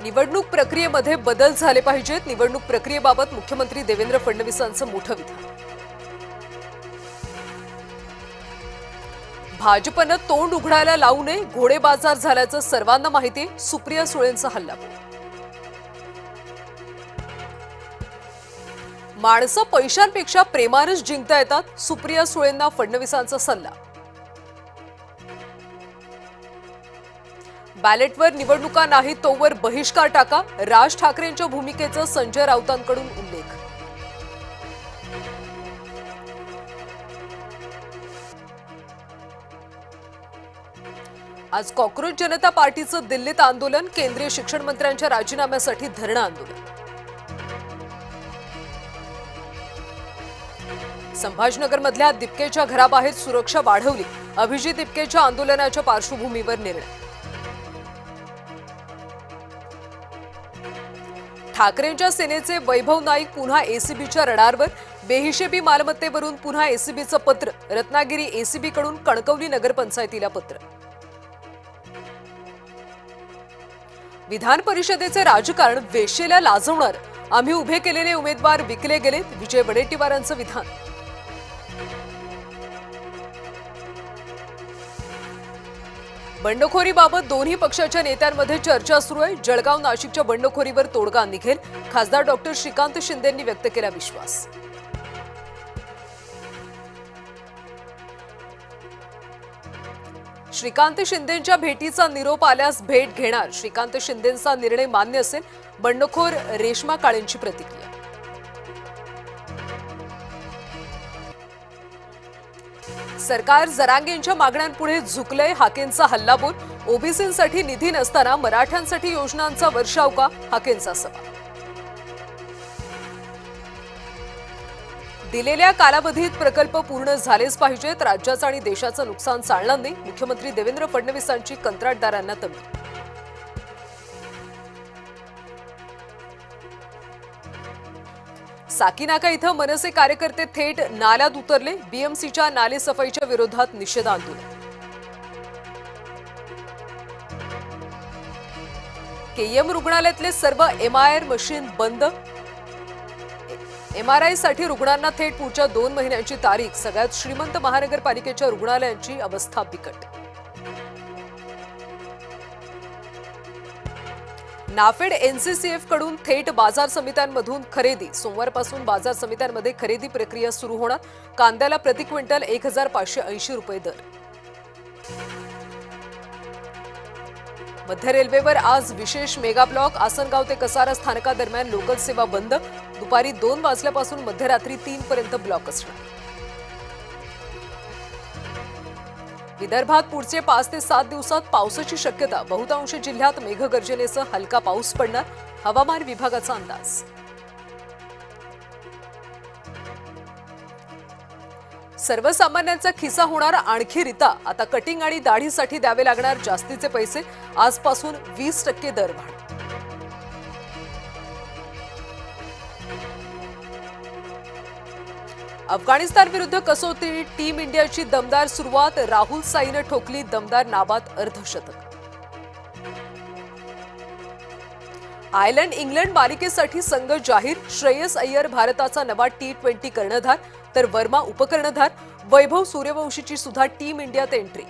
निवडणूक प्रक्रियेमध्ये बदल झाले पाहिजेत. निवडणूक प्रक्रियेबाबत मुख्यमंत्री देवेंद्र फडणवीसांचं मोठं विधान. भाजपनं तोंड उघडायला लावू नये, घोडेबाजार झाल्याचं सर्वांना माहिती. सुप्रिया सुळेंचा हल्लाबोल. माणसं पैशांपेक्षा प्रेमानंच जिंकता येतात. सुप्रिया सुळेंना फडणवीसांचा सल्ला. बॅलेटवर निवडणुका नाही तोवर बहिष्कार टाका. राज ठाकरेंच्या भूमिकेचा संजय राऊतांकडून उल्लेख. आज कॉक्रोच जनता पार्टीचं दिल्लीत आंदोलन. केंद्रीय शिक्षण मंत्र्यांच्या राजीनाम्यासाठी धरणं आंदोलन. संभाजीनगरमधल्या दिपकेच्या घराबाहेर सुरक्षा वाढवली. अभिजित दिपकेच्या आंदोलनाच्या पार्श्वभूमीवर निर्णय. ठाकरेंच्या सेनेचे वैभव नाईक पुन्हा एसीबीच्या रडारवर. बेहिशेबी मालमत्तेवरून पुन्हा एसीबीचं पत्र. रत्नागिरी एसीबीकडून कणकवली नगरपंचायतीला पत्र. विधान परिषदेचे राजकारण वेश्येला लाजवणार. आम्ही उभे केलेले उमेदवार विकले गेलेत. विजय वडेट्टीवारांचं विधान. बंडखोरीबाबत दोन्ही पक्षाच्या नेत्यांमध्ये चर्चा सुरू आहे. जळगाव नाशिकच्या बंडखोरीवर तोडगा निघेल. खासदार डॉक्टर श्रीकांत शिंदेंनी व्यक्त केला विश्वास. श्रीकांत शिंदेंच्या भेटीचा निरोप आल्यास भेट घेणार. श्रीकांत शिंदेंचा निर्णय मान्य असेल. बंडखोर रेश्मा काळेंची प्रतिक्रिया. सरकार जरांगेंच्या मागण्यांपुढे झुकलंय. हाकेंचा हल्लाबोल. ओबीसींसाठी निधी नसताना मराठ्यांसाठी योजनांचा वर्षाव का? हाकेंचा सवाल. दिलेल्या कालावधीत प्रकल्प पूर्ण झालेच पाहिजेत. राज्याचं आणि देशाचं नुकसान चालणार नाही. मुख्यमंत्री देवेंद्र फडणवीसांची कंत्राटदारांना तंबी. साकीनाका इथं मनसे कार्यकर्ते थेट नाल्यात उतरले. बीएमसीच्या नाले सफाईच्या विरोधात निषेध आंदोलन. केईएम रुग्णालयातले सर्व एमआरआय मशीन बंद. एमआरआय साठी रुग्णांना थेट पुढच्या 2 महिन्यांची तारीख. सगळ्यात श्रीमंत महानगरपालिकेच्या रुग्णालयांची अवस्था बिकट. नाफेड एनसीसीएफ कडून थेट बाजार समित्यांमधून खरेदी. सोमवारपासून बाजार समित्यांमध्ये खरेदी प्रक्रिया सुरू होणार. कांद्याला प्रति क्विंटल 1580 रुपये दर. मध्य रेल्वेवर आज विशेष मेगा ब्लॉक. आसनगाव ते कसारा स्थानकादरम्यान लोकल सेवा बंद. दुपारी 2 वाजल्यापासून मध्यरात्री 3 पर्यंत ब्लॉक असणार. विदर्भात पुढचे 5 ते 7 दिवसात पावसाची शक्यता. बहुतांश जिल्ह्यात मेघगर्जनेसह हलका पाऊस पडणार. हवामान विभागाचा अंदाज. सर्वसामान्यांचा खिसा होणार आणखी रिता. आता कटिंग आणि दाढीसाठी द्यावे लागणार जास्तीचे पैसे. आजपासून 20% दरवाढ. अफगाणिस्तान विरुद्ध कसोटी टीम इंडियाची दमदार सुरुवात. राहुल साईनं ठोकली दमदार नाबाद अर्धशतक. आयर्लंड इंग्लंड मालिकेसाठी संघ जाहीर. श्रेयस अय्यर भारताचा नवा T20 कर्णधार तर वर्मा उपकर्णधार. वैभव सूर्यवंशीची सुद्धा टीम इंडियात एंट्री.